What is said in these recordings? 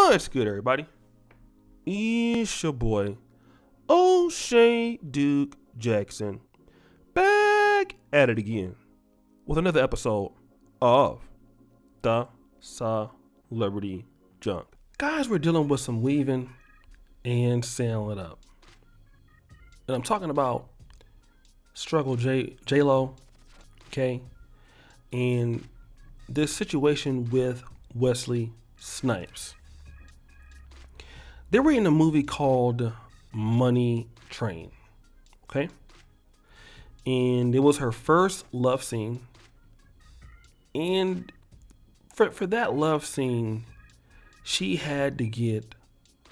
What's good, everybody? It's your boy, O'Shea Duke Jackson, back at it again with another episode of the Celebrity Junk. Guys, we're dealing with some weaving and sailing up. And I'm talking about Struggle J-Lo, okay? And this situation with Wesley Snipes. They were in a movie called Money Train, okay? And it was her first love scene. And for that love scene, she had to get,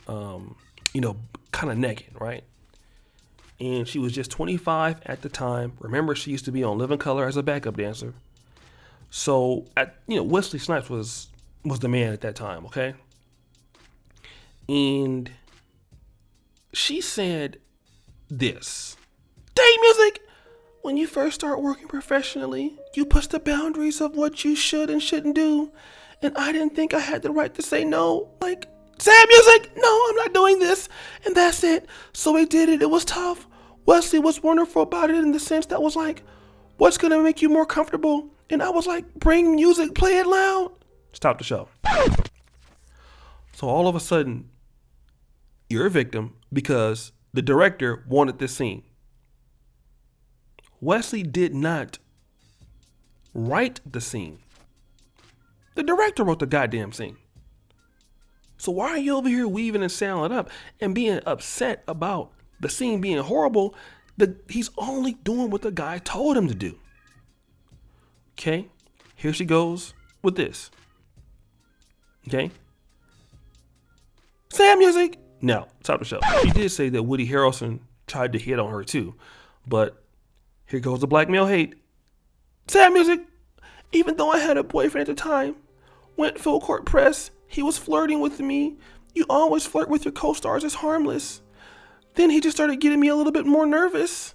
kind of naked, right? And she was just 25 at the time. Remember, she used to be on Living Color as a backup dancer. So, Wesley Snipes was the man at that time, okay? And she said this: "Date music, when you first start working professionally, you push the boundaries of what you should and shouldn't do. And I didn't think I had the right to say no. Like, sad music, no, I'm not doing this. And that's it. So we did it. It was tough. Wesley was wonderful about it in the sense that was like, what's going to make you more comfortable? And I was like, bring music, play it loud." Stop the show. So all of a sudden, you're a victim because the director wanted this scene. Wesley did not write the scene. The director wrote the goddamn scene. So why are you over here weaving and sailing up and being upset about the scene being horrible? He's only doing what the guy told him to do. Okay, here she goes with this. Okay. Sad music. Now, stop the show. She did say that Woody Harrelson tried to hit on her too, but here goes the blackmail hate. Sad music. Even though I had a boyfriend at the time, went full court press, he was flirting with me. You always flirt with your co-stars, it's harmless. Then he just started getting me a little bit more nervous,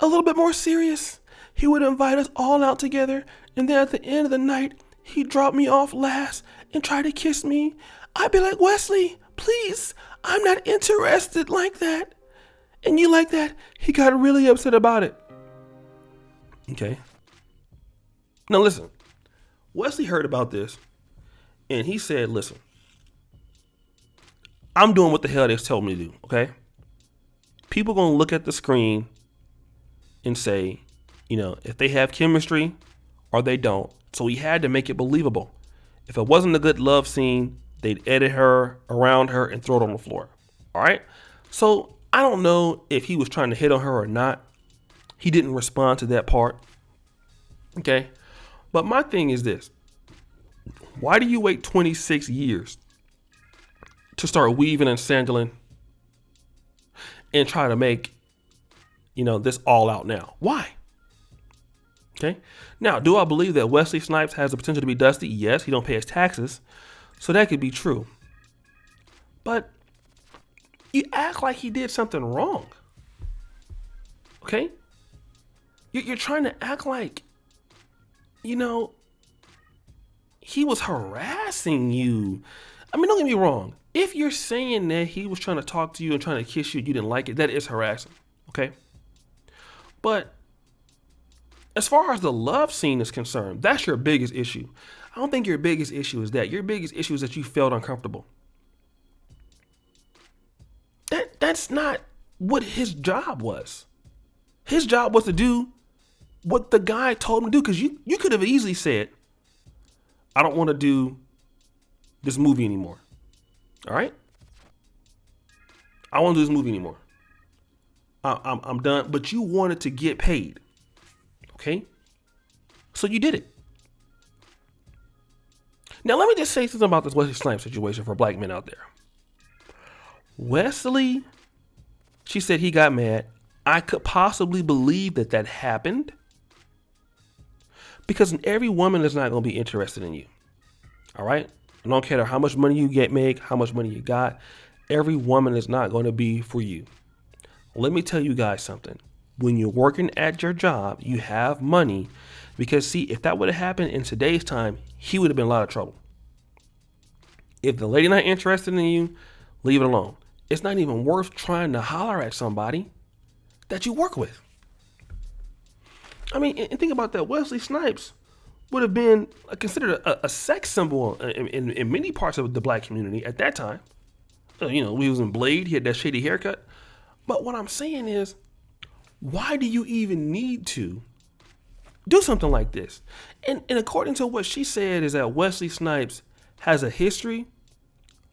a little bit more serious. He would invite us all out together, and then at the end of the night, he'd drop me off last and try to kiss me. I'd be like, Wesley, please, I'm not interested like that. And you like that? He got really upset about it. Okay. Now listen, Wesley heard about this and he said, listen, I'm doing what the hell they told me to do, okay? People gonna look at the screen and say, if they have chemistry or they don't. So he had to make it believable. If it wasn't a good love scene, they'd edit her around her and throw it on the floor. All right. So I don't know if he was trying to hit on her or not. He didn't respond to that part. Okay. But my thing is this. Why do you wait 26 years to start weaving and sandling and try to make, this all out now? Why? Okay. Now, do I believe that Wesley Snipes has the potential to be dusty? Yes, he don't pay his taxes. So that could be true. But you act like he did something wrong. Okay? You're trying to act like, he was harassing you. I mean, don't get me wrong. If you're saying that he was trying to talk to you and trying to kiss you and you didn't like it, that is harassing. Okay? But as far as the love scene is concerned, that's your biggest issue. I don't think your biggest issue is that. Your biggest issue is that you felt uncomfortable. That's not what his job was. His job was to do what the guy told him to do. Because you could have easily said, I don't want to do this movie anymore. All right? I won't do this movie anymore. I'm done. But you wanted to get paid. Okay? So you did it. Now, let me just say something about this Wesley Snipes situation for black men out there. Wesley, she said he got mad. I could possibly believe that happened because every woman is not going to be interested in you. All right? I don't care how much money you make, how much money you got. Every woman is not going to be for you. Let me tell you guys something. When you're working at your job, you have money. Because see, if that would have happened in today's time, he would have been in a lot of trouble. If the lady not interested in you, leave it alone. It's not even worth trying to holler at somebody that you work with. I mean, and think about that. Wesley Snipes would have been considered a sex symbol in many parts of the black community at that time. He was in Blade. He had that shady haircut. But what I'm saying is, why do you even need to do something like this? And according to what she said is that Wesley Snipes has a history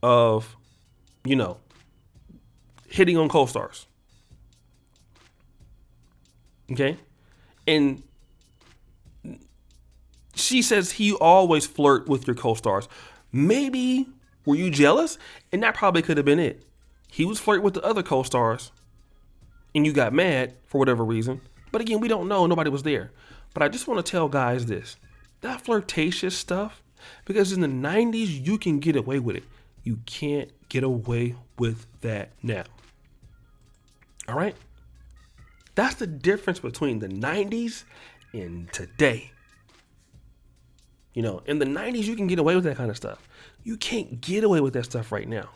of, hitting on co-stars. Okay? And she says he always flirt with your co-stars. Maybe were you jealous? And that probably could have been it. He was flirting with the other co-stars and you got mad for whatever reason. But again, we don't know. Nobody was there. But I just want to tell guys this. That flirtatious stuff, because in the 90s, you can get away with it. You can't get away with that now. All right? That's the difference between the 90s and today. In the 90s, you can get away with that kind of stuff. You can't get away with that stuff right now.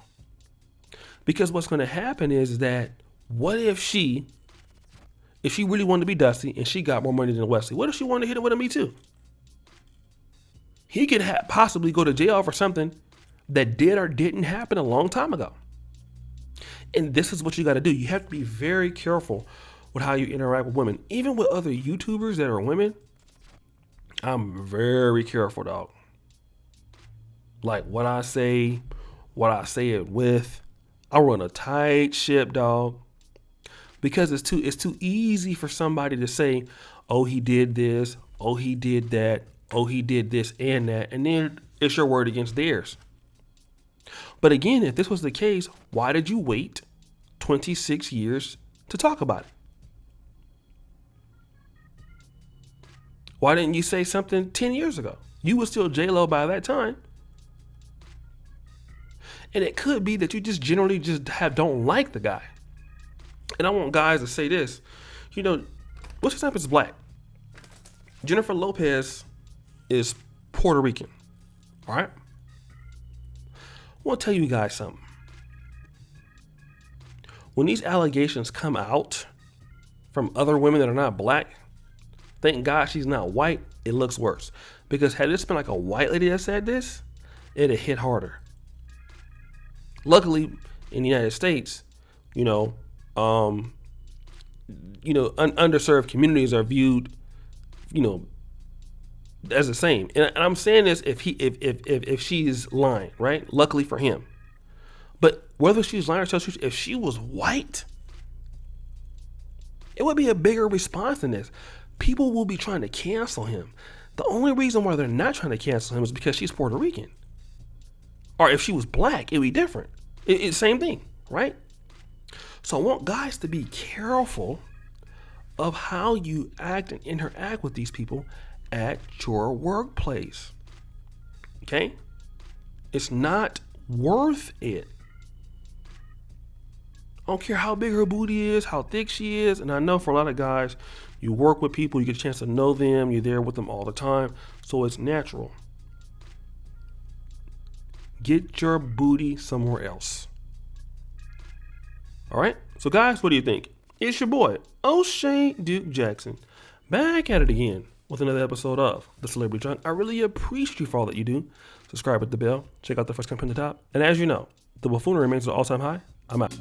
Because what's going to happen is that, what if she really wanted to be Dusty and she got more money than Wesley? What if she wanted to hit it with Me Too? He could possibly go to jail for something that did or didn't happen a long time ago. And this is what you got to do. You have to be very careful with how you interact with women. Even with other YouTubers that are women, I'm very careful, dog. Like what I say it with. I run a tight ship, dog. Because it's too easy for somebody to say, oh, he did this, oh, he did that, oh, he did this and that, and then it's your word against theirs. But again, if this was the case, why did you wait 26 years to talk about it? Why didn't you say something 10 years ago? You were still J-Lo by that time. And it could be that you just generally don't like the guy. And I want guys to say this. Wesley Snipes is black. Jennifer Lopez is Puerto Rican. All right? I want to tell you guys something. When these allegations come out from other women that are not black, thank God she's not white, it looks worse. Because had this been like a white lady that said this, it'd have hit harder. Luckily, in the United States, underserved communities are viewed, as the same. And I'm saying this if she's lying, right? Luckily for him. But whether she's lying or tells the truth, if she was white, it would be a bigger response than this. People will be trying to cancel him. The only reason why they're not trying to cancel him is because she's Puerto Rican. Or if she was black, it'd be different. It's same thing, right? So I want guys to be careful of how you act and interact with these people at your workplace. Okay? It's not worth it. I don't care how big her booty is, how thick she is. And I know for a lot of guys, you work with people, you get a chance to know them, you're there with them all the time. So it's natural. Get your booty somewhere else. All right? So guys, what do you think? It's your boy, O'Shea Duke Jackson, back at it again with another episode of The Celebrity Junk. I really appreciate you for all that you do. Subscribe with the bell. Check out the first comment at the top. And as you know, the buffoonery remains at an all-time high. I'm out.